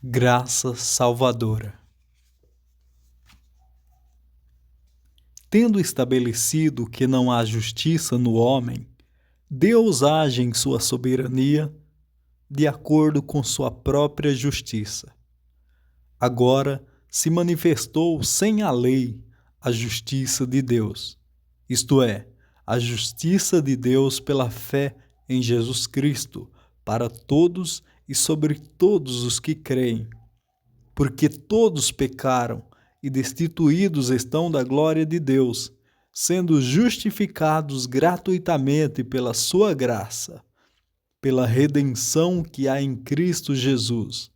Graça salvadora. Tendo estabelecido que não há justiça no homem, Deus age em sua soberania de acordo com sua própria justiça. Agora se manifestou sem a lei a justiça de Deus, isto é, a justiça de Deus pela fé em Jesus Cristo, para todos e sobre todos os que creem. Porque todos pecaram e destituídos estão da glória de Deus, sendo justificados gratuitamente pela sua graça, pela redenção que há em Cristo Jesus,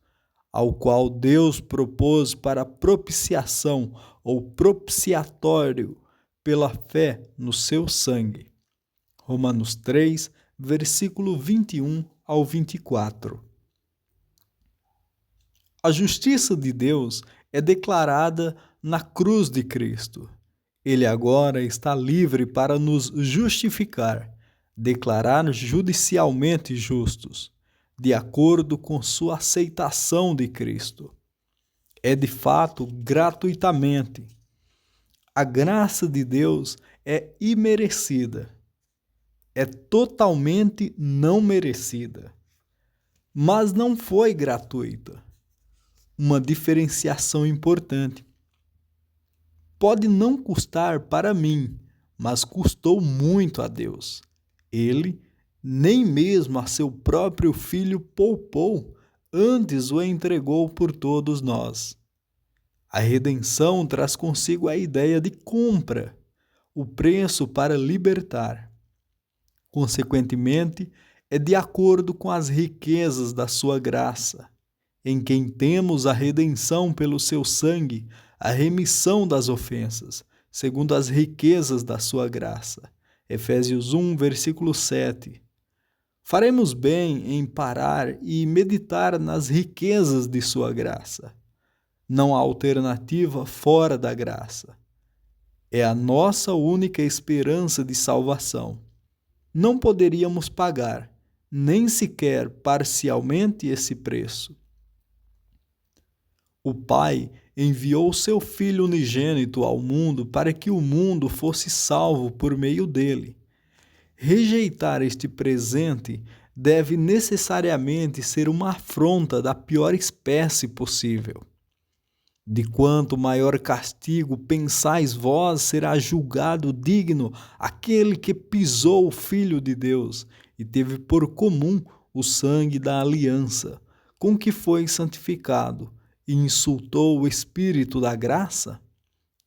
ao qual Deus propôs para propiciação ou propiciatório pela fé no seu sangue. Romanos 3, versículo 21 ao 24. A justiça de Deus é declarada na cruz de Cristo. Ele agora está livre para nos justificar, declarar judicialmente justos, de acordo com sua aceitação de Cristo. É de fato gratuitamente. A graça de Deus é imerecida, é totalmente não merecida, mas não foi gratuita. Uma diferenciação importante. Pode não custar para mim, mas custou muito a Deus. Ele nem mesmo a seu próprio filho poupou, antes o entregou por todos nós. A redenção traz consigo a ideia de compra, o preço para libertar. Consequentemente, é de acordo com as riquezas da sua graça, em quem temos a redenção pelo seu sangue, a remissão das ofensas, segundo as riquezas da sua graça. Efésios 1, versículo 7. Faremos bem em parar e meditar nas riquezas de sua graça. Não há alternativa fora da graça. É a nossa única esperança de salvação. Não poderíamos pagar, nem sequer parcialmente, esse preço. O Pai enviou seu Filho unigênito ao mundo para que o mundo fosse salvo por meio dele. Rejeitar este presente deve necessariamente ser uma afronta da pior espécie possível. De quanto maior castigo pensais vós será julgado digno aquele que pisou o Filho de Deus e teve por comum o sangue da aliança, com que foi santificado, e insultou o Espírito da graça?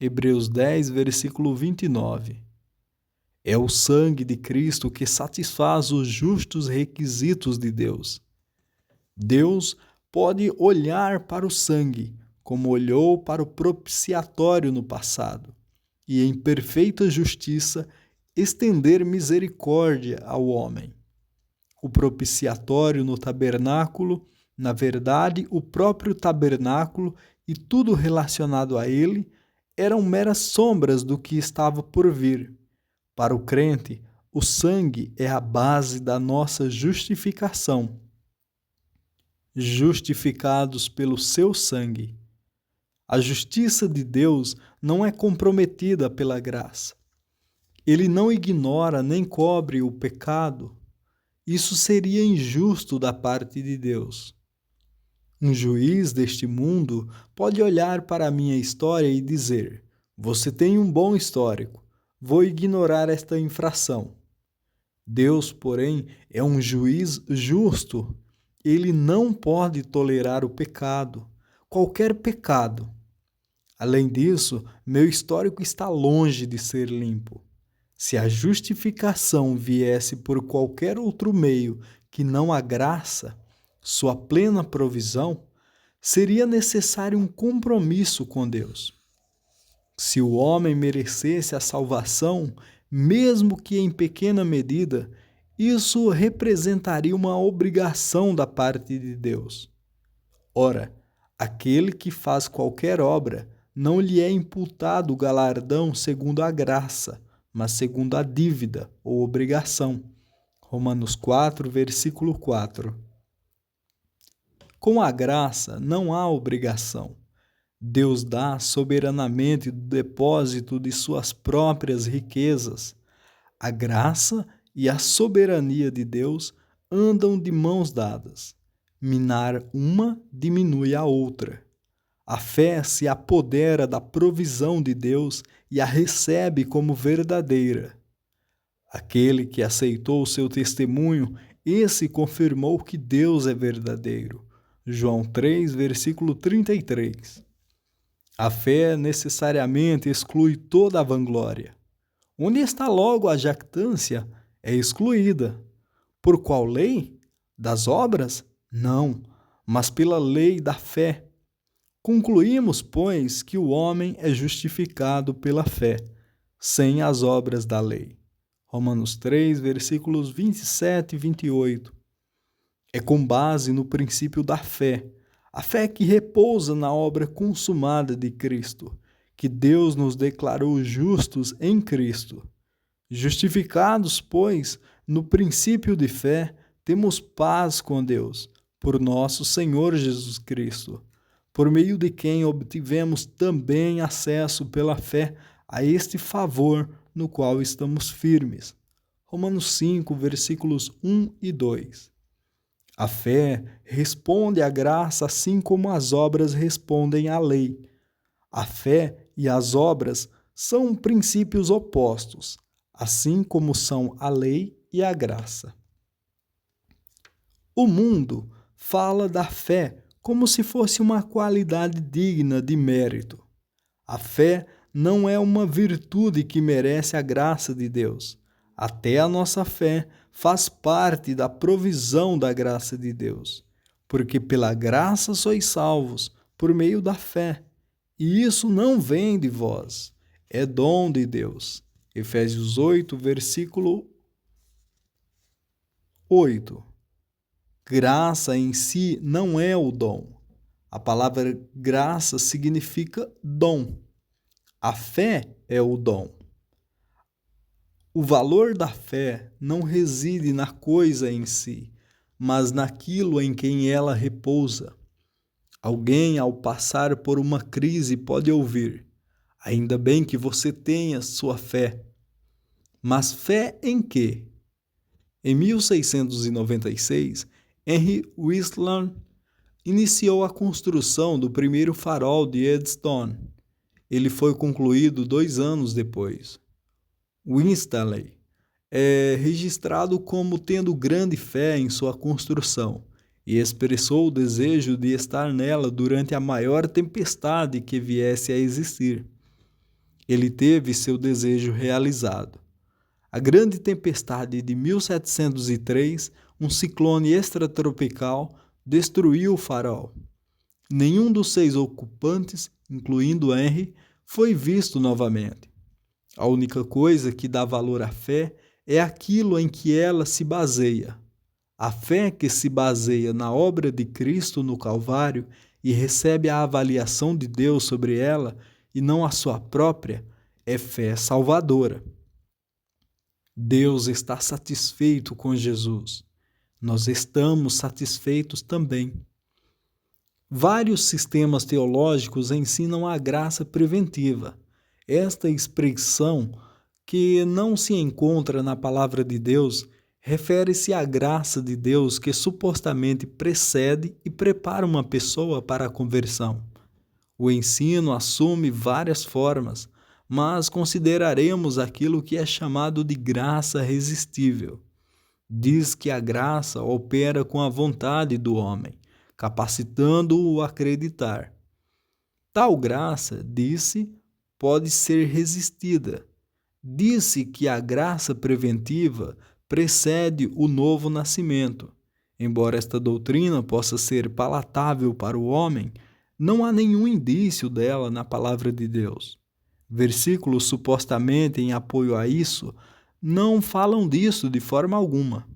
Hebreus 10, versículo 29. É o sangue de Cristo que satisfaz os justos requisitos de Deus. Deus pode olhar para o sangue, como olhou para o propiciatório no passado, e em perfeita justiça estender misericórdia ao homem. O propiciatório no tabernáculo, na verdade, o próprio tabernáculo e tudo relacionado a ele eram meras sombras do que estava por vir. Para o crente, o sangue é a base da nossa justificação. Justificados pelo seu sangue. A justiça de Deus não é comprometida pela graça. Ele não ignora nem cobre o pecado. Isso seria injusto da parte de Deus. Um juiz deste mundo pode olhar para a minha história e dizer: você tem um bom histórico, vou ignorar esta infração. Deus, porém, é um juiz justo. Ele não pode tolerar o pecado, qualquer pecado. Além disso, meu histórico está longe de ser limpo. Se a justificação viesse por qualquer outro meio que não a graça, sua plena provisão, seria necessário um compromisso com Deus. Se o homem merecesse a salvação, mesmo que em pequena medida, isso representaria uma obrigação da parte de Deus. Ora, aquele que faz qualquer obra, não lhe é imputado o galardão segundo a graça, mas segundo a dívida ou obrigação. Romanos 4, versículo 4. Com a graça não há obrigação. Deus dá soberanamente do depósito de suas próprias riquezas. A graça e a soberania de Deus andam de mãos dadas. Minar uma diminui a outra. A fé se apodera da provisão de Deus e a recebe como verdadeira. Aquele que aceitou o seu testemunho, esse confirmou que Deus é verdadeiro. João 3, versículo 33. A fé necessariamente exclui toda a vanglória. Onde está logo a jactância? É excluída. Por qual lei? Das obras? Não, mas pela lei da fé. Concluímos, pois, que o homem é justificado pela fé, sem as obras da lei. Romanos 3, versículos 27 e 28. É com base no princípio da fé, a fé que repousa na obra consumada de Cristo, que Deus nos declarou justos em Cristo. Justificados, pois, no princípio de fé, temos paz com Deus, por nosso Senhor Jesus Cristo, por meio de quem obtivemos também acesso pela fé a este favor no qual estamos firmes. Romanos 5, versículos 1 e 2. A fé responde à graça assim como as obras respondem à lei. A fé e as obras são princípios opostos, assim como são a lei e a graça. O mundo fala da fé como se fosse uma qualidade digna de mérito. A fé não é uma virtude que merece a graça de Deus. Até a nossa fé faz parte da provisão da graça de Deus, porque pela graça sois salvos, por meio da fé. E isso não vem de vós, é dom de Deus. Efésios 8, versículo 8. Graça em si não é o dom. A palavra graça significa dom. A fé é o dom. O valor da fé não reside na coisa em si, mas naquilo em quem ela repousa. Alguém, ao passar por uma crise, pode ouvir: ainda bem que você tenha sua fé. Mas fé em quê? Em 1696, Henry Whistler iniciou a construção do primeiro farol de Eddystone. Ele foi concluído 2 anos depois. Winstanley é registrado como tendo grande fé em sua construção e expressou o desejo de estar nela durante a maior tempestade que viesse a existir. Ele teve seu desejo realizado. A grande tempestade de 1703, um ciclone extratropical, destruiu o farol. Nenhum dos 6 ocupantes, incluindo Henry, foi visto novamente. A única coisa que dá valor à fé é aquilo em que ela se baseia. A fé que se baseia na obra de Cristo no Calvário e recebe a avaliação de Deus sobre ela e não a sua própria, é fé salvadora. Deus está satisfeito com Jesus. Nós estamos satisfeitos também. Vários sistemas teológicos ensinam a graça preventiva. Esta expressão, que não se encontra na palavra de Deus, refere-se à graça de Deus que supostamente precede e prepara uma pessoa para a conversão. O ensino assume várias formas, mas consideraremos aquilo que é chamado de graça resistível. Diz que a graça opera com a vontade do homem, capacitando-o a acreditar. Tal graça, disse, pode ser resistida. Disse que a graça preventiva precede o novo nascimento. Embora esta doutrina possa ser palatável para o homem, não há nenhum indício dela na palavra de Deus. Versículos supostamente em apoio a isso não falam disso de forma alguma.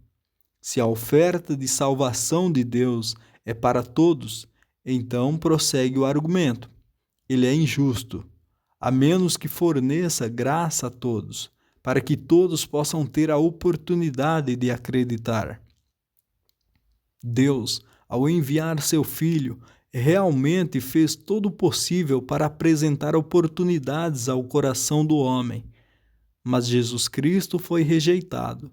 Se a oferta de salvação de Deus é para todos, então prossegue o argumento: ele é injusto, a menos que forneça graça a todos, para que todos possam ter a oportunidade de acreditar. Deus ao enviar seu Filho, realmente fez todo o possível para apresentar oportunidades ao coração do homem. Mas Jesus Cristo foi rejeitado.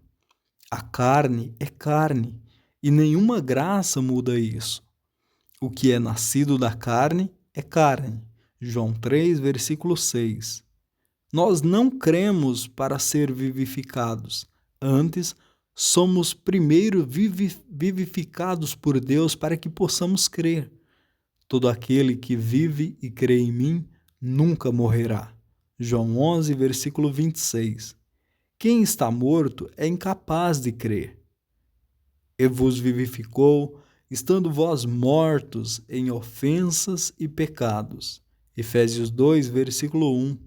A carne é carne, e nenhuma graça muda isso. O que é nascido da carne é carne. João 3, versículo 6. Nós não cremos para ser vivificados. Antes, somos primeiro vivificados por Deus para que possamos crer. Todo aquele que vive e crê em mim nunca morrerá. João 11, versículo 26. Quem está morto é incapaz de crer. E vos vivificou, estando vós mortos em ofensas e pecados. Efésios 2, versículo 1.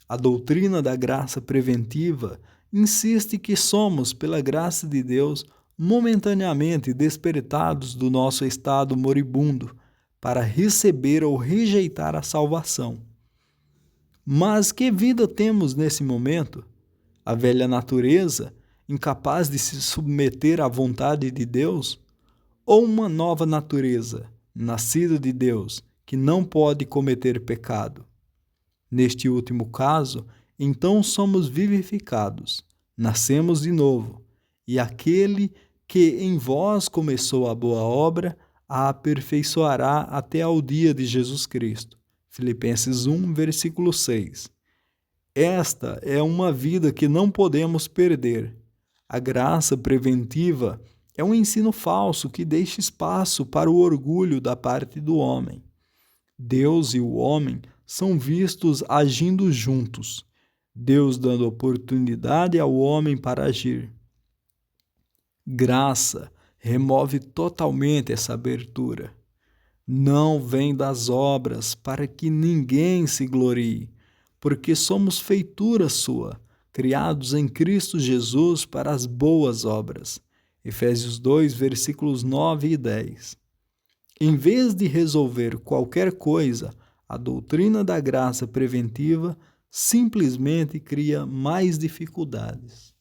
A doutrina da graça preventiva insiste que somos, pela graça de Deus, momentaneamente despertados do nosso estado moribundo para receber ou rejeitar a salvação. Mas que vida temos nesse momento? A velha natureza, incapaz de se submeter à vontade de Deus? Ou uma nova natureza, nascida de Deus, que não pode cometer pecado? Neste último caso, então somos vivificados, nascemos de novo, e aquele que em vós começou a boa obra, a aperfeiçoará até ao dia de Jesus Cristo. Filipenses 1, versículo 6. Esta é uma vida que não podemos perder. A graça preventiva é um ensino falso que deixa espaço para o orgulho da parte do homem. Deus e o homem são vistos agindo juntos, Deus dando oportunidade ao homem para agir. Graça remove totalmente essa abertura. Não vem das obras para que ninguém se glorie, porque somos feitura sua, criados em Cristo Jesus para as boas obras. Efésios 2, versículos 9 e 10. Em vez de resolver qualquer coisa, a doutrina da graça preventiva simplesmente cria mais dificuldades.